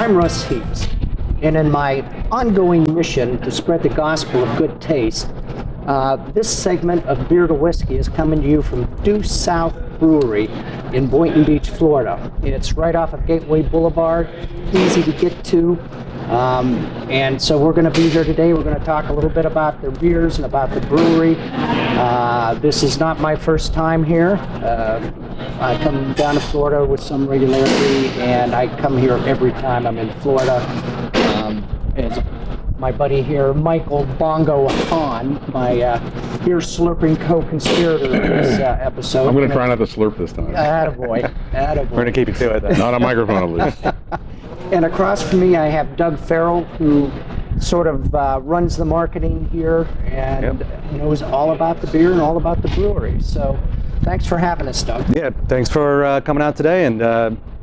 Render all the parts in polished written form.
I'm Russ Heaps, and in my ongoing mission to spread the gospel of good taste, this segment of Beer to Whiskey is coming to you from Due South Brewery in Boynton Beach, Florida. It's right off of Gateway Boulevard, easy to get to. And so we're going to be here today. We're going to talk a little bit about their beers and about the brewery. This is not my first time here. I come down to Florida with some regularity, and I come here every time I'm in Florida. As my buddy here, Michael Bongo Hahn, my beer slurping co-conspirator in this episode. I'm going to try not to slurp this time. Attaboy. We're going to keep you to it then. Not on microphone, at least. And across from me, I have Doug Farrell, who sort of runs the marketing here and knows all about the beer and all about the brewery. So thanks for having us, Doug. Yeah, thanks for coming out today, and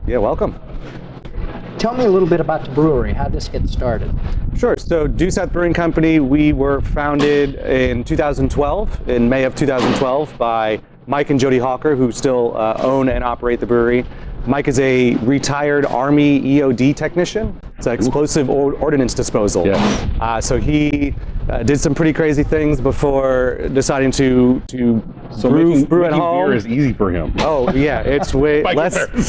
welcome. Tell me a little bit about the brewery. How'd this get started? Sure. So Due South Brewing Company, we were founded in 2012, in May of 2012, by Mike and Jody Hawker, who still own and operate the brewery. Mike is a retired Army EOD technician. It's an explosive ordnance disposal. Yes. So he did some pretty crazy things before deciding to brew at home. Beer is easy for him. Oh yeah, it's way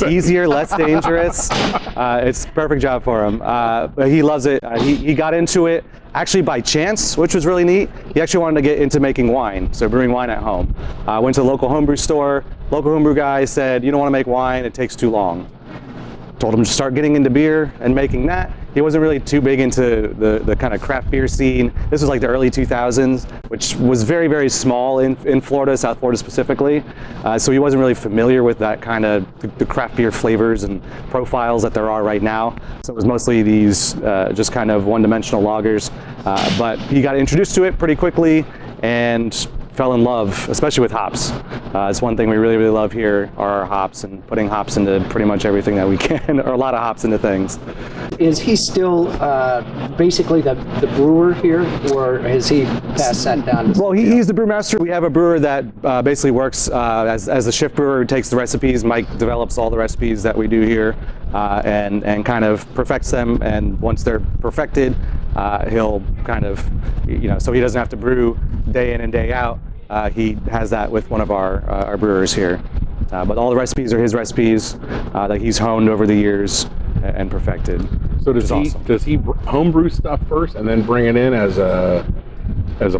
easier, less dangerous. It's a perfect job for him. But he loves it. He got into it actually by chance, which was really neat. He actually wanted to get into making wine, so brewing wine at home. Went to the local homebrew store. Local homebrew guy said, "You don't want to make wine, it takes too long." Told him to start getting into beer and making that. He wasn't really too big into the kind of craft beer scene. This was like the early 2000s, which was very, very small in Florida, South Florida specifically. So he wasn't really familiar with that kind of the craft beer flavors and profiles that there are right now. So it was mostly these just kind of one-dimensional lagers. But he got introduced to it pretty quickly and fell in love, especially with hops. It's one thing we really, really love here are our hops, and putting hops into pretty much everything that we can, or a lot of hops into things. Is he still basically the brewer here, or has he passed that down? Well, he's the brewmaster. We have a brewer that basically works as the shift brewer, who takes the recipes. Mike develops all the recipes that we do here and kind of perfects them. And once they're perfected, he'll kind of, so he doesn't have to brew day in and day out. He has that with one of our brewers here. But all the recipes are his recipes that he's honed over the years and perfected. So does he homebrew stuff first and then bring it in as a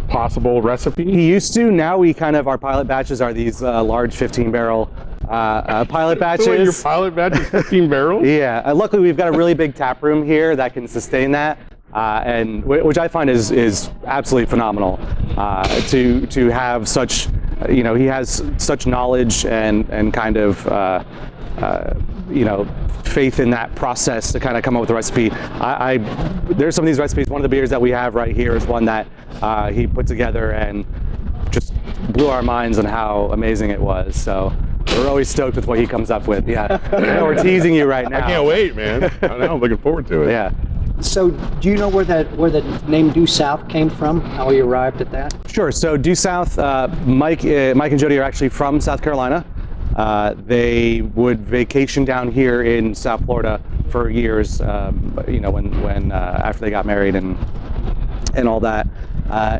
possible recipe? He used to. Now we kind of, our pilot batches are these large 15-barrel pilot batches. So your pilot batch is 15 barrels? Yeah. Luckily, we've got a really big tap room here that can sustain that. And which I find is absolutely phenomenal to have such, he has such knowledge and kind of, faith in that process to kind of come up with a recipe. There's some of these recipes. One of the beers that we have right here is one that he put together and just blew our minds on how amazing it was. So we're always stoked with what he comes up with. Yeah, we're teasing you right now. I can't wait, man. I'm looking forward to it. Yeah. So do you know where the name Due South came from? How you arrived at that? Sure. So Due South, Mike and Jody are actually from South Carolina. They would vacation down here in South Florida for years. When after they got married and all that,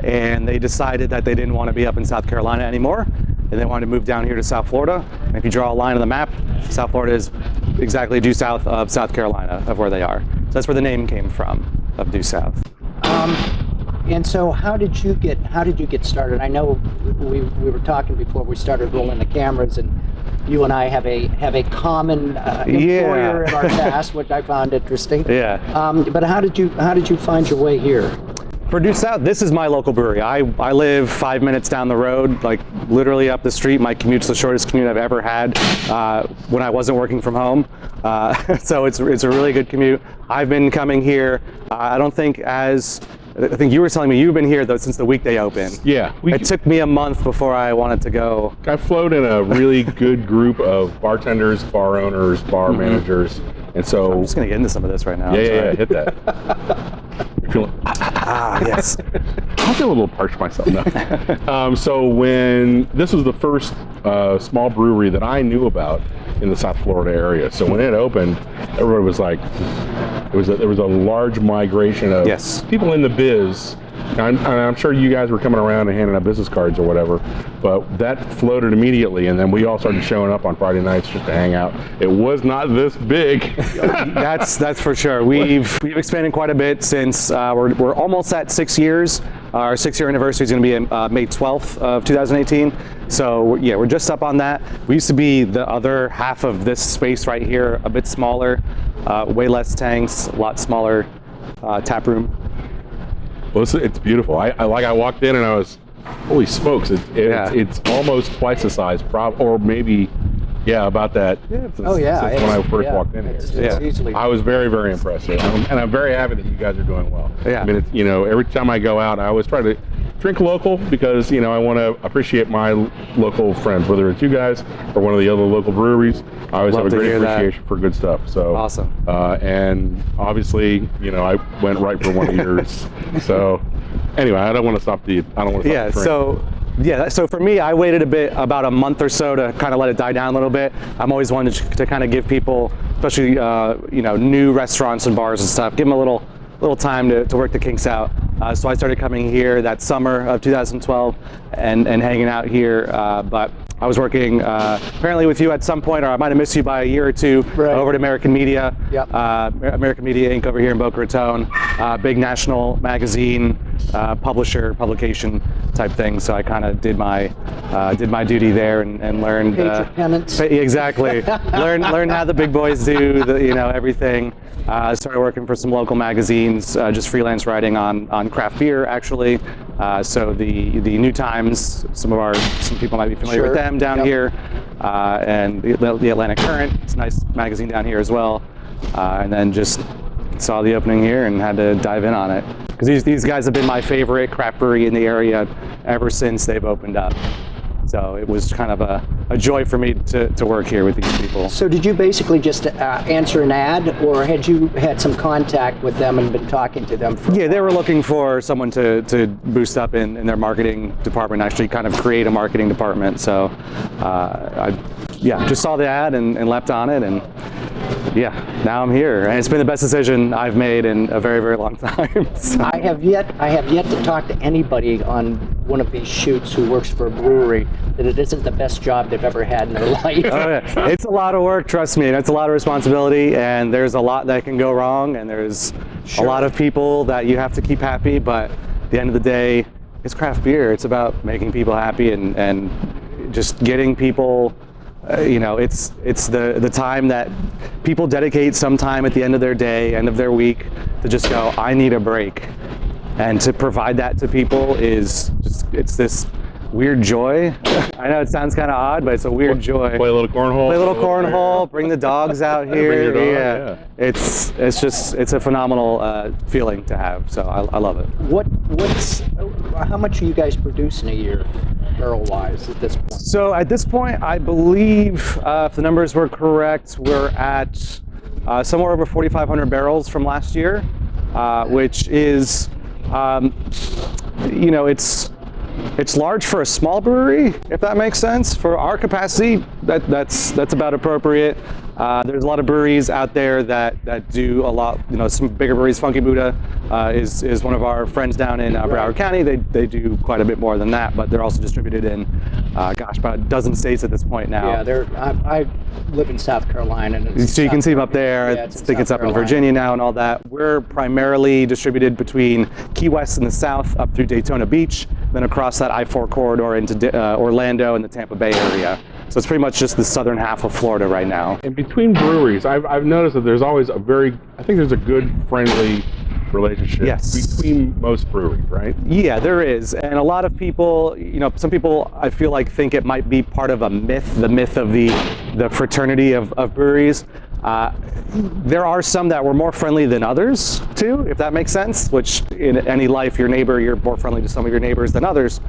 and they decided that they didn't want to be up in South Carolina anymore, and they wanted to move down here to South Florida. And if you draw a line on the map, South Florida is exactly due south of South Carolina, of where they are. So that's where the name came from, of Due South. And so how did you get started? I know we were talking before we started rolling the cameras, and you and I have a common employer in our past, which I found interesting. Yeah. But how did you find your way here? For Due South, this is my local brewery. I live 5 minutes down the road, like literally up the street. My commute's the shortest commute I've ever had when I wasn't working from home. So it's a really good commute. I've been coming here, I think you were telling me you've been here though since the week they opened. Yeah. It took me a month before I wanted to go. I flowed in a really good group of bartenders, bar owners, bar managers, and so I'm just gonna get into some of this right now. Yeah, hit that. You're feeling yes. I feel a little parched myself now. So when this was the first small brewery that I knew about, in the South Florida area. So when it opened, everybody was like, there was a large migration of people in the biz. I'm sure you guys were coming around and handing out business cards or whatever, but that floated immediately, and then we all started showing up on Friday nights just to hang out. It was not this big. That's for sure. We've expanded quite a bit since we're almost at 6 years. Our 6-year anniversary is going to be May 12th of 2018. So yeah, we're just up on that. We used to be the other half of this space right here, a bit smaller, way less tanks, a lot smaller tap room. Well, it's beautiful. I walked in and I was, holy smokes! It's almost twice the size, or maybe, about that. Since when I first walked in here. I was very, very impressed, and I'm very happy that you guys are doing well. I mean, it's, every time I go out, I always try to drink local because I want to appreciate my local friends, whether it's you guys or one of the other local breweries. I always have a great appreciation for good stuff. So awesome. And obviously, I went right for one of yours. So anyway, I don't want to stop the. So for me, I waited about a month or so to kind of let it die down a little bit. I'm always wanted to kind of give people, especially new restaurants and bars and stuff, give them a little time to work the kinks out. So I started coming here that summer of 2012 and hanging out here. But I was working apparently with you at some point, or I might have missed you by a year or two, over at American Media. American Media Inc. over here in Boca Raton, big national magazine, publication type thing. So I kind of did my duty there and learned. Paid your penance. Exactly. learn how the big boys do everything. I started working for some local magazines, just freelance writing on craft beer, actually. So the New Times, some people might be familiar with them down here, and the Atlantic Current. It's a nice magazine down here as well. And then just saw the opening here and had to dive in on it because these guys have been my favorite craft brewery in the area ever since they've opened up. So it was kind of a joy for me to work here with these people. So did you basically just answer an ad, or had you had some contact with them and been talking to them? They were looking for someone to boost up in their marketing department, actually kind of create a marketing department. So I just saw the ad and leapt on it, and now I'm here. And it's been the best decision I've made in a very, very long time. So. I have yet to talk to anybody on one of these shoots who works for a brewery that it isn't the best job they've ever had in their life. It's a lot of work, trust me, and it's a lot of responsibility, and there's a lot that can go wrong, and there's a lot of people that you have to keep happy, but at the end of the day, it's craft beer. It's about making people happy and just getting people, it's the time that people dedicate some time at the end of their day, end of their week, to just go, I need a break. And to provide that to people it's this weird joy. I know it sounds kind of odd, but it's a weird joy. Play a little cornhole. Bring the dogs out here. Bring your dog, It's a phenomenal feeling to have. So I love it. How much are you guys producing a year, barrel-wise, at this point? So at this point, I believe, if the numbers were correct, we're at somewhere over 4,500 barrels from last year, which is, it's large for a small brewery, if that makes sense. For our capacity, that's about appropriate. There's a lot of breweries out there that do a lot, some bigger breweries. Funky Buddha is one of our friends down in Broward County. They do quite a bit more than that, but they're also distributed in, about a dozen states at this point now. Yeah, I live in South Carolina. And so you can see them up there. I think it's up in Virginia now and all that. We're primarily distributed between Key West in the south up through Daytona Beach, then across that I-4 corridor into Orlando and the Tampa Bay area. So it's pretty much just the southern half of Florida right now. And between breweries, I've noticed that there's always I think there's a good, friendly relationship between most breweries, right? Yeah, there is. And a lot of people, some people I feel like think it might be part of a myth, the myth of the fraternity of breweries. There are some that were more friendly than others too, if that makes sense, which in any life, you're more friendly to some of your neighbors than others.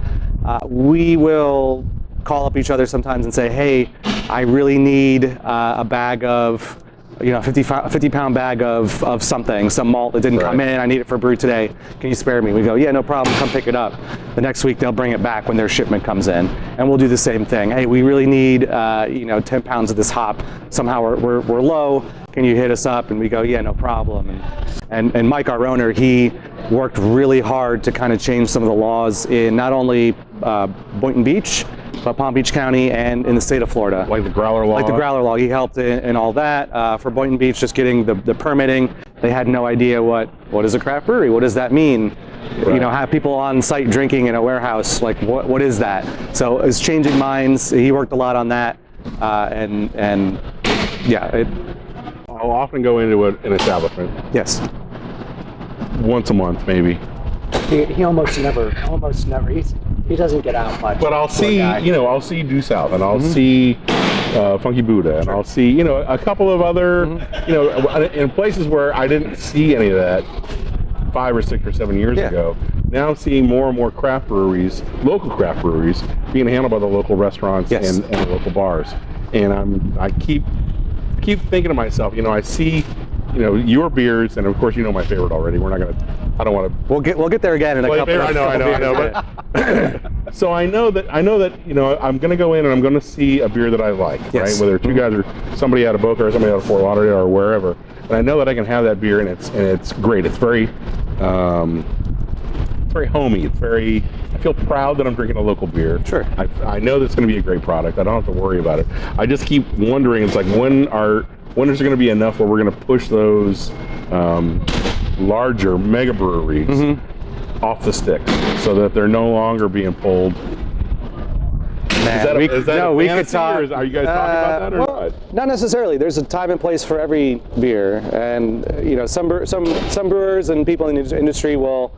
We will call up each other sometimes and say, hey, I really need a bag of 50-pound bag of something, some malt that didn't come in. I need it for brew today. Can you spare me? We go, yeah, no problem. Come pick it up. The next week they'll bring it back when their shipment comes in, and we'll do the same thing. Hey, we really need 10 pounds of this hop. Somehow we're low. Can you hit us up? And we go, yeah, no problem. And Mike, our owner, he worked really hard to kind of change some of the laws in not only Boynton Beach, but Palm Beach County and in the state of Florida. Like the growler law? Like the growler law. He helped in all that. For Boynton Beach, just getting the permitting. They had no idea what is a craft brewery? What does that mean? Right. Have people on site drinking in a warehouse, like what is that? So it's changing minds. He worked a lot on that. I'll often go into an establishment. Yes. Once a month, maybe. He almost never. He doesn't get out much. But I'll see, I'll see Due South, and I'll see Funky Buddha, and I'll see, a couple of other, in places where I didn't see any of that 5 or 6 or 7 years ago. Now I'm seeing more and more craft breweries, local craft breweries, being handled by the local restaurants and the local bars. And I keep thinking to myself, I see, your beers, and of course my favorite already. I don't want to. We'll get there again in a couple. I know. But so I know that I'm going to go in and I'm going to see a beer that I like, right? Whether two guys or somebody out of Boca or somebody out of Fort Lauderdale or wherever, and I know that I can have that beer, and it's great. It's very homey. I feel proud that I'm drinking a local beer. Sure. I know that's going to be a great product. I don't have to worry about it. I just keep wondering. It's like when is there going to be enough where we're going to push those larger mega breweries off the stick so that they're no longer being pulled? Man, we could talk. Are you guys talking about that or not? Not necessarily. There's a time and place for every beer, and some brewers and people in the industry will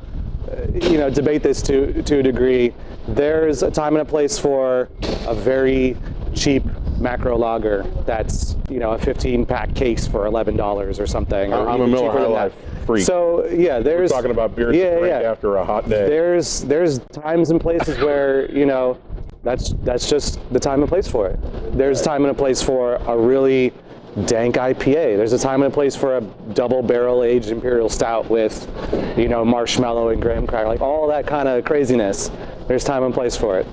debate this to a degree. There's a time and a place for a very cheap macro lager that's a 15-pack case for $11 or something. I'm a Miller High Life freak. So we're talking about beers to drink after a hot day. There's times and places where that's just the time and place for it. There's time and a place for a really dank IPA. There's a time and a place for a double barrel aged imperial stout with marshmallow and graham cracker, like all that kind of craziness. There's time and place for it.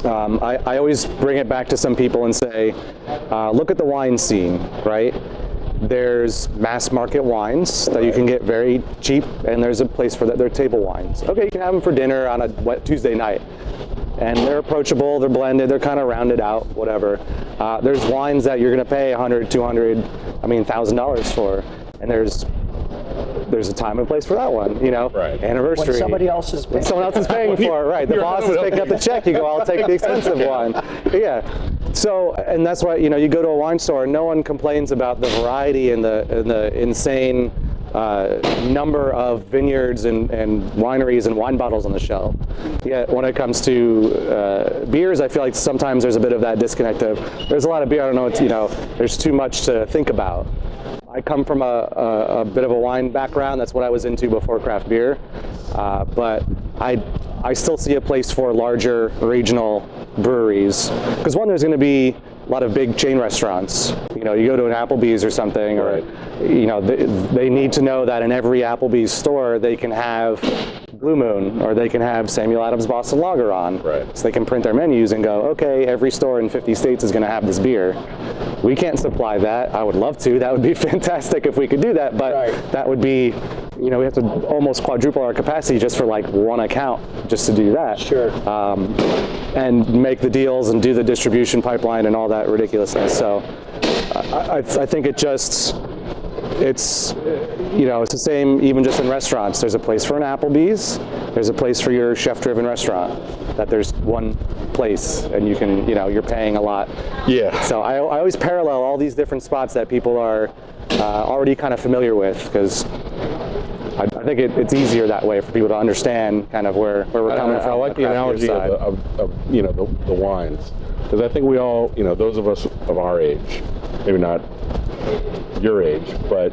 I always bring it back to some people and say, look at the wine scene, right? There's mass market wines that you can get very cheap, and there's a place for that. They're table wines. Okay, you can have them for dinner on a wet Tuesday night. And they're approachable, they're blended, they're kind of rounded out, whatever. There's wines that you're going to pay $100, $200, $1,000 for, and there's a time and place for that one, Right. Anniversary. When somebody else is paying. Someone else is paying for it, right? The boss is picking up the check. You go, I'll take the expensive one. Yeah. So, and that's why you go to a wine store, and no one complains about the variety and the insane number of vineyards and wineries and wine bottles on the shelf. Yet when it comes to beers, I feel like sometimes there's a bit of that disconnect of there's a lot of beer, I don't know, there's too much to think about. I come from a bit of a wine background. That's what I was into before craft beer. But I still see a place for larger regional breweries. Because one, there's going to be a lot of big chain restaurants. You go to an Applebee's or something, or they need to know that in every Applebee's store they can have Blue Moon, or they can have Samuel Adams Boston Lager on. Right. So they can print their menus and go, okay, every store in 50 states is going to have this beer. We can't supply that. I would love to. That would be fantastic if we could do that, but that would be, we have to almost quadruple our capacity just for like one account just to do that. Sure. And make the deals and do the distribution pipeline and all that ridiculousness. So I think it's the same even just in restaurants. There's a place for an Applebee's. There's a place for your chef-driven restaurant. That there's one place, and you can, you're paying a lot. Yeah. So I always parallel all these different spots that people are already kind of familiar with, because I think it's easier that way for people to understand kind of where we're coming from. I like the analogy of the wines, because I think we all, those of us of our age, maybe not your age, but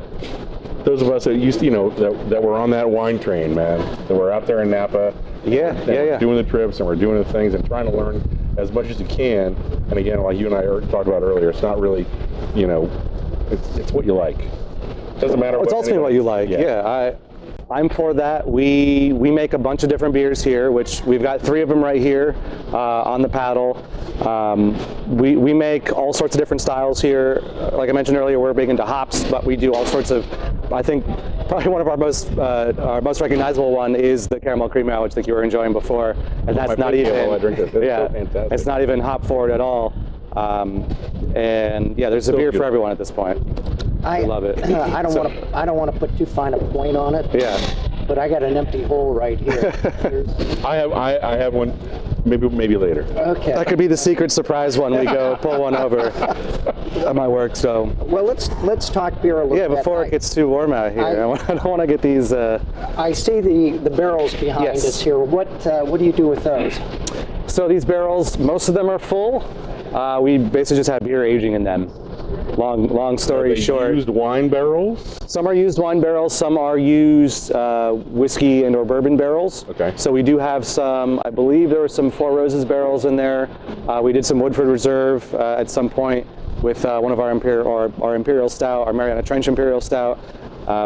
those of us that used to, that were on that wine train, man, that were out there in Napa, doing the trips, and we're doing the things and trying to learn as much as you can. And again, like you and I talked about earlier, it's not really, it's what you like. Doesn't matter. It's ultimately what you like. Yeah, I'm for that. We make a bunch of different beers here, which we've got 3 of them right here on the paddle. We make all sorts of different styles here. Like I mentioned earlier, we're big into hops, but we do all sorts of, I think probably one of our most recognizable one is the caramel cream ale, which I think you were enjoying before. And that's not even, yeah, so it's not even hop forward at all. And yeah, there's a beer for everyone at this point. I love it. I don't want to put too fine a point on it. Yeah. But I got an empty hole right here. I have one. Maybe later. Okay. That could be the secret surprise one. We go pull one over. That might work. So. Well, let's talk beer a little bit. Yeah, before it gets too warm out here. I don't want to get these. I see the barrels behind us here. What do you do with those? So these barrels, most of them are full. We basically just have beer aging in them. Long story short. Used wine barrels? Some are used wine barrels, some are used whiskey and or bourbon barrels. Okay. So we do have some, I believe there were some Four Roses barrels in there. We did some Woodford Reserve at some point with one of our Imperial Stout, our Mariana Trench Imperial Stout.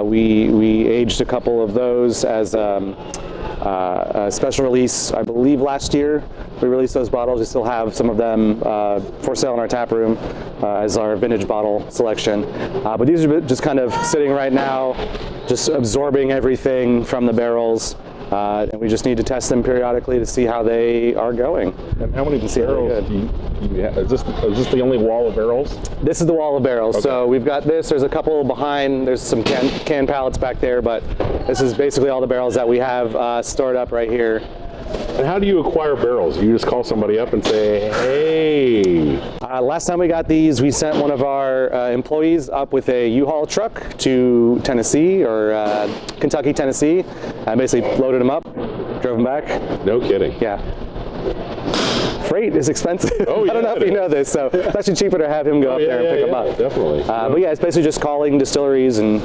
We aged a couple of those as a special release, I believe last year. We released those bottles. We still have some of them for sale in our tap room as our vintage bottle selection. But these are just kind of sitting right now, just absorbing everything from the barrels. And we just need to test them periodically to see how they are going. And how many barrels do you have? Is this the only wall of barrels? This is the wall of barrels. Okay. So we've got this. There's a couple behind. There's some can pallets back there, but this is basically all the barrels that we have stored up right here. And how do you acquire barrels? You just call somebody up and say, hey. Last time we got these, we sent one of our employees up with a U-Haul truck to Tennessee or Kentucky, Tennessee, and basically loaded them up, drove them back. No kidding. Yeah. Freight is expensive. Oh, yeah, I don't know if you know this, so it's actually cheaper to have him go up there and pick them up. Definitely. But yeah, it's basically just calling distilleries and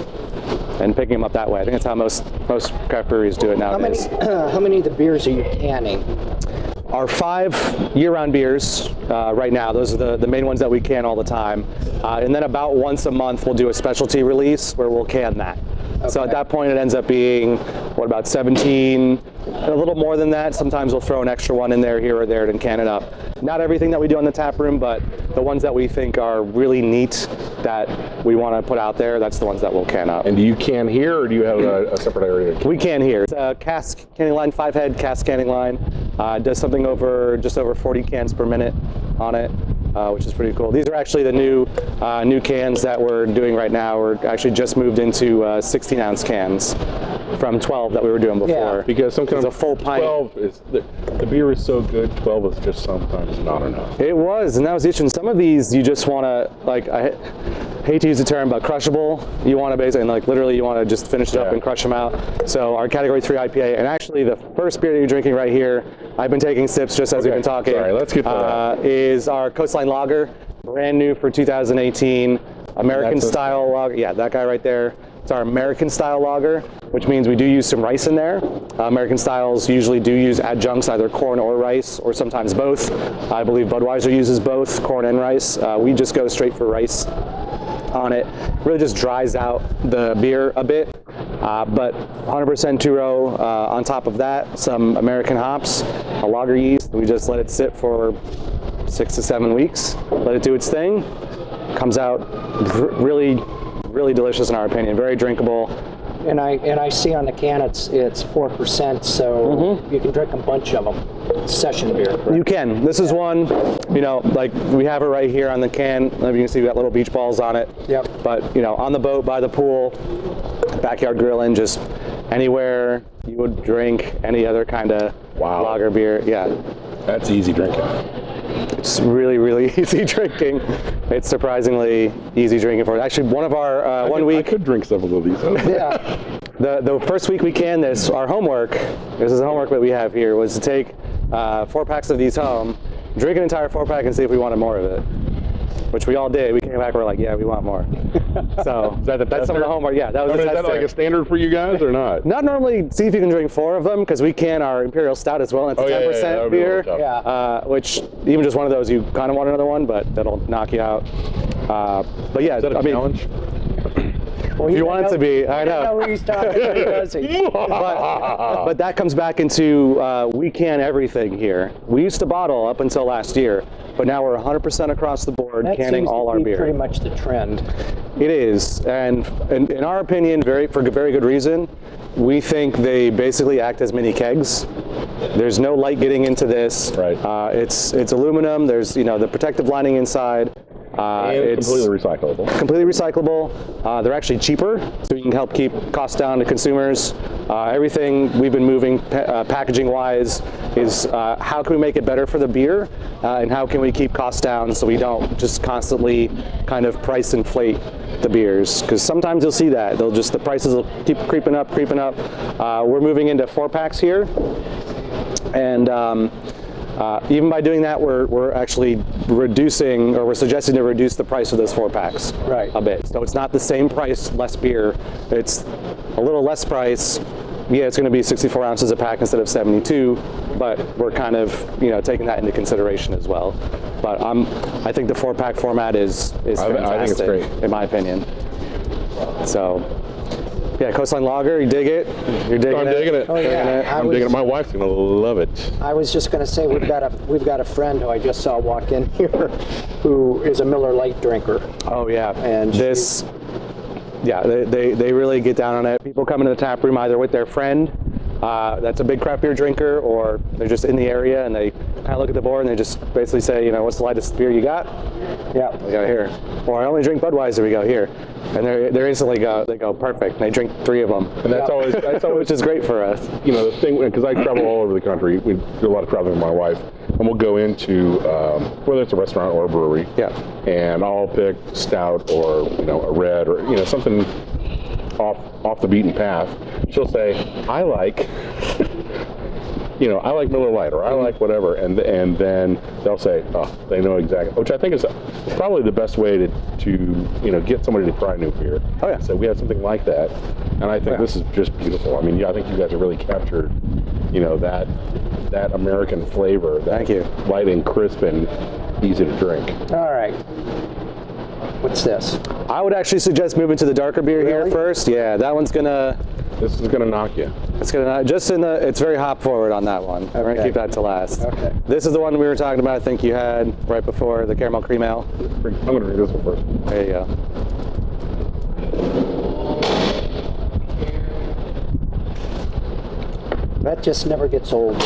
picking them up that way. I think that's how most craft breweries do it nowadays. How many of the beers are you canning? Our 5 year-round beers right now, those are the main ones that we can all the time. And then about once a month, we'll do a specialty release where we'll can that. Okay. So at that point, it ends up being, what, about 17, a little more than that. Sometimes we'll throw an extra one in there, here or there, and can it up. Not everything that we do in the tap room, but the ones that we think are really neat that we want to put out there, that's the ones that we'll can up. And do you can here, or do you have a separate area? We can here. It's a cask canning line, 5-head cask canning line. Does something just over 40 cans per minute on it. Which is pretty cool. These are actually the new cans that we're doing right now. We're actually just moved into 16-ounce cans from 12 that we were doing before. Yeah, because sometimes a full pint. 12 is the beer is so good. 12 is just sometimes not enough. It was, and that was the issue. Some of these you just want to, like, I hate to use the term, but crushable. You want to basically, like, literally, you want to just finish it up and crush them out. So our Category 3 IPA, and actually the first beer that you're drinking right here, I've been taking sips just as we've been talking. Sorry, let's get to that. Is our Coastline Lager, brand new for 2018, American style lager. Yeah, that guy right there. It's our American style lager, which means we do use some rice in there. American styles usually do use adjuncts, either corn or rice, or sometimes both. I believe Budweiser uses both, corn and rice. We just go straight for rice on it. Really just dries out the beer a bit. But 100% two-row on top of that, some American hops, a lager yeast. We just let it sit for 6 to 7 weeks, let it do its thing. Comes out really delicious in our opinion, very drinkable. And I see on the can it's 4%, so you can drink a bunch of them. Session beer. Correct? You can. This is one, you know, like we have it right here on the can. You can see we got little beach balls on it. Yep. But you know, on the boat, by the pool, backyard grilling, just anywhere you would drink any other kind of lager beer. Yeah. That's easy drinking. It's really easy drinking. It's surprisingly easy drinking for it. Actually, one of our 1 week. I could drink several of these. Yeah. The first week we canned this, our homework, this is the homework that we have here, was to take 4 packs of these home, drink an entire 4-pack and see if we wanted more of it. Which we all did. We came back, we're like, yeah, we want more. So that's some of the homework. Yeah, that was is that like a standard for you guys or not? Not normally. See if you can drink 4 of them, because we can our Imperial Stout as well. And it's a 10% beer, which even just one of those, you kind of want another one, but that'll knock you out. But yeah, Is that a challenge? Well, if you want it to be, I know who he's talking to, does he? but that comes back into we can everything here. We used to bottle up until last year, but now we're 100% across the board canning all our beer. Pretty much the trend. It is, and in our opinion, for very good reason. We think they basically act as mini kegs. There's no light getting into this. Right. It's aluminum. There's the protective lining inside. It's completely recyclable. Completely recyclable. They're actually cheaper, so you can help keep costs down to consumers. Everything we've been moving packaging-wise is how can we make it better for the beer, and how can we keep costs down so we don't just constantly kind of price inflate the beers, because sometimes you'll see that the prices will keep creeping up. We're moving into 4-packs here, and even by doing that, we're actually reducing, or we're suggesting to reduce the price of those 4-packs a bit. So it's not the same price, less beer. It's a little less price. Yeah, it's going to be 64 ounces a pack instead of 72, but we're kind of taking that into consideration as well. But I think the 4-pack format is fantastic. I think it's great, in my opinion. So. Yeah, Coastline Lager, you dig it? You're digging it? I'm digging it. Oh, yeah. I'm digging it. My wife's gonna love it. I was just going to say we've got a friend who I just saw walk in here, who is a Miller Lite drinker. Oh yeah, and they really get down on it. People come into the tap room either with their friend that's a big craft beer drinker, or they're just in the area and they kind of look at the board and they just basically say, what's the lightest beer you got? Yeah, we got here. Or I only drink Budweiser. We go here, and they instantly go perfect. And they drink 3 of them, and that's always which is great for us. The thing, because I travel all over the country. We do a lot of traveling with my wife, and we'll go into whether it's a restaurant or a brewery. Yeah. And I'll pick stout or a red or something off the beaten path. She'll say, I like I like Miller Lite, or I like whatever, and then they'll say, oh, they know exactly, which I think is probably the best way to get somebody to try new beer. Oh yeah. So we had something like that, and I think this is just beautiful. I mean, I think you guys have really captured, that American flavor. Thank you. Light and crisp and easy to drink. All right. What's this? I would actually suggest moving to the darker beer here first. Yeah, that one's gonna. This is gonna knock you. It's gonna it's very hop forward on that one. We're gonna keep that to last. Okay. This is the one we were talking about. I think you had right before the caramel cream ale. I'm gonna drink this one first. There you go. That just never gets old.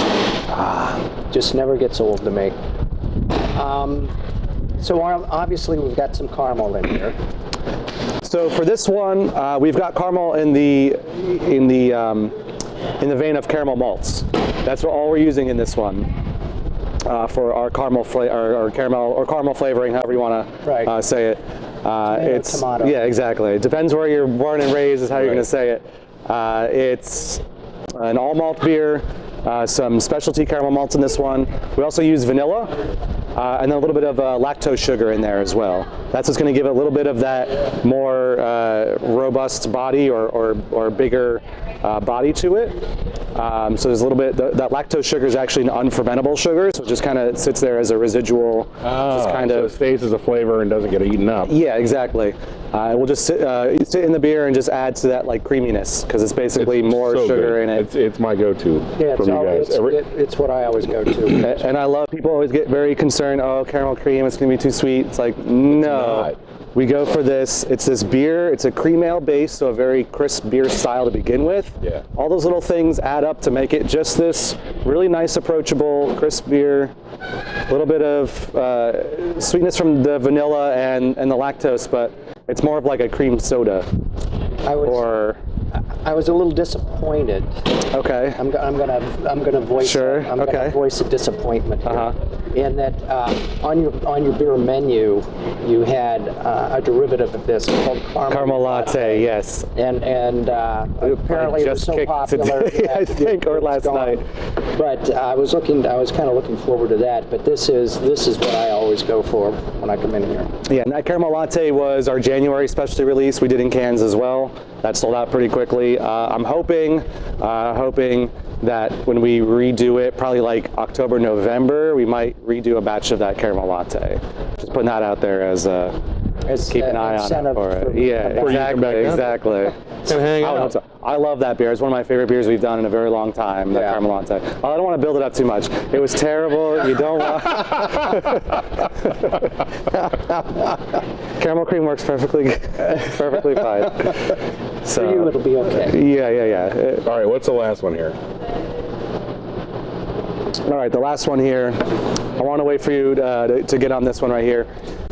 Just never gets old to me. So obviously we've got some caramel in here. So for this one, we've got caramel in the vein of caramel malts. That's all we're using in this one for our caramel caramel flavoring, however you want to say it. It's tomato. Yeah, exactly. It depends where you're born and raised is how you're going to say it. It's an all malt beer. Some specialty caramel malts in this one. We also use vanilla and then a little bit of lactose sugar in there as well. That's what's going to give it a little bit of that more robust body or bigger body to it. So there's a little bit, that lactose sugar is actually an unfermentable sugar, so it just kind of sits there as a residual. Just kind so of it stays as a flavor and doesn't get eaten up. Yeah, exactly. It will just sit in the beer and just add to that creaminess, because it's basically more sugar in it. It's my go-to from you guys. It's what I always go to. And I love, people always get very concerned, oh, caramel cream, it's going to be too sweet. It's like, no. We go for this. It's this beer. It's a cream ale base, so a very crisp beer style to begin with. Yeah. All those little things add up to make it just this really nice, approachable, crisp beer. A little bit of sweetness from the vanilla and the lactose, but it's more of like a cream soda. I was a little disappointed. Okay. I'm gonna voice. Sure. I'm gonna voice a disappointment here. In that on your beer menu, you had a derivative of this called caramel latte. Yes. And apparently it was so popular. Today, I think, or last night. But I was kind of looking forward to that. But this is what I always go for when I come in here. Yeah, and that caramel latte was our January specialty release. We did in cans as well. That sold out pretty quickly. I'm hoping that when we redo it, probably like October, November, we might redo a batch of that caramel latte. Just putting that out there as a keep an eye on it for it. Yeah, exactly. And hang out. I love that beer. It's one of my favorite beers we've done in a very long time, that Caramel Latte. I don't want to build it up too much. It was terrible. You don't want... Caramel cream works perfectly fine. So, for you, it'll be okay. Yeah. All right, what's the last one here? All right, the last one here. I want to wait for you to get on this one right here.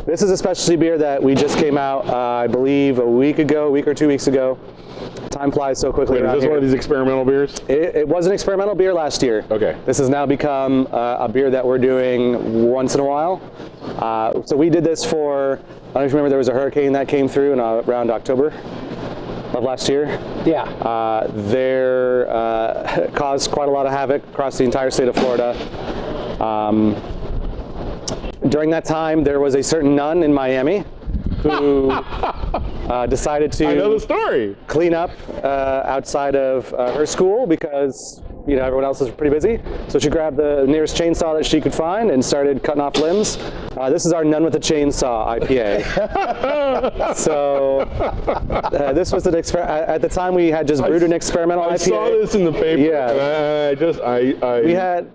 This is a specialty beer that we just came out, I believe, a week or 2 weeks ago. Time flies so quickly. Wait, is this one of these experimental beers? It was an experimental beer last year. Okay. This has now become a beer that we're doing once in a while. So we did this for, I don't know if you remember, there was a hurricane that came through in around October of last year. Yeah. Caused quite a lot of havoc across the entire state of Florida. During that time, there was a certain nun in Miami who decided to I know the story. Clean up outside of her school because everyone else is pretty busy. So she grabbed the nearest chainsaw that she could find and started cutting off limbs. This is our Nun with a Chainsaw IPA. So this was an at the time we had just brewed an experimental IPA. I saw this in the paper. Yeah. And we had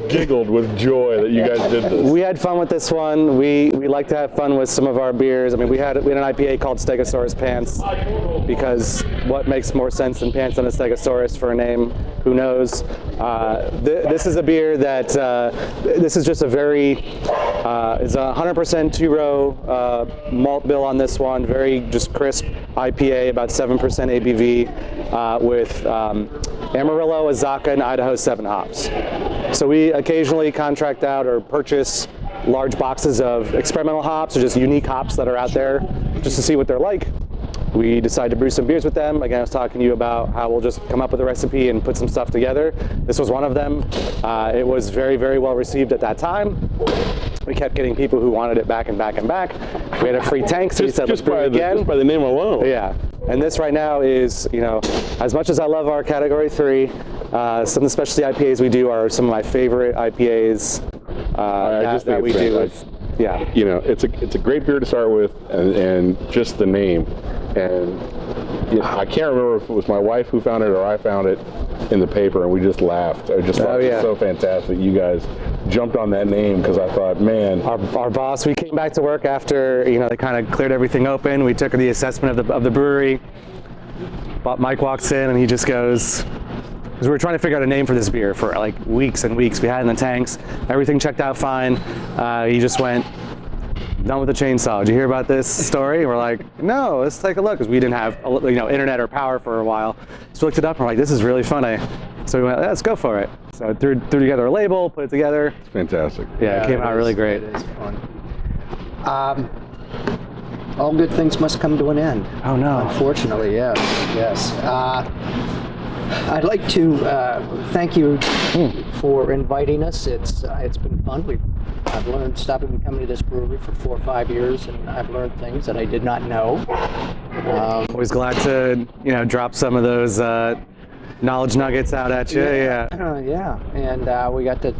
giggled with joy that you guys did this. We had fun with this one. We like to have fun with some of our beers. I mean, we had an IPA called Stegosaurus Pants because what makes more sense than pants on a Stegosaurus for a name? Who knows? This is a beer that this is just a very it's a 100% two-row malt bill on this one. Very just crisp IPA, about 7% ABV with Amarillo, Azacca, and Idaho 7 hops. So we occasionally contract out or purchase large boxes of experimental hops or just unique hops that are out there just to see what they're like. We decided to brew some beers with them. Again, I was talking to you about how we'll just come up with a recipe and put some stuff together. This was one of them. It was very, very well received at that time. We kept getting people who wanted it back and back and back. We had a free tank, so we said, let's brew it again. Just by the name alone. Yeah. And this right now is, as much as I love our Category 3, some of the specialty IPAs we do are some of my favorite IPAs that we do. Yeah. It's a great beer to start with, and just the name. And I can't remember if it was my wife who found it or I found it in the paper, and we just laughed. I just thought it was so fantastic. You guys jumped on that name because I thought, man. Our boss, we came back to work after they kind of cleared everything open. We took the assessment of the brewery. Mike walks in and he just goes, because we were trying to figure out a name for this beer for like weeks and weeks. We had it in the tanks. Everything checked out fine. He just went, Nun with a Chainsaw. Did you hear about this story? And we're like, no, let's take a look, because we didn't have internet or power for a while. So we looked it up and we're like, this is really funny. So we went, let's go for it. So threw together a label, put it together. It's fantastic. Yeah, it came out really great. It is fun. All good things must come to an end. Oh no. Unfortunately, yes. I'd like to thank you for inviting us. It's been fun. I've learned stuff. I've been coming to this brewery for 4 or 5 years, and I've learned things that I did not know. Always glad to drop some of those knowledge nuggets out at you. Yeah. And we got to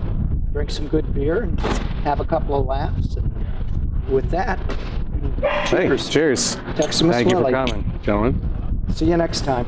drink some good beer and have a couple of laughs. And with that, cheers. Cheers. Teximus Thank you for Lily. coming, Gentlemen. See you next time.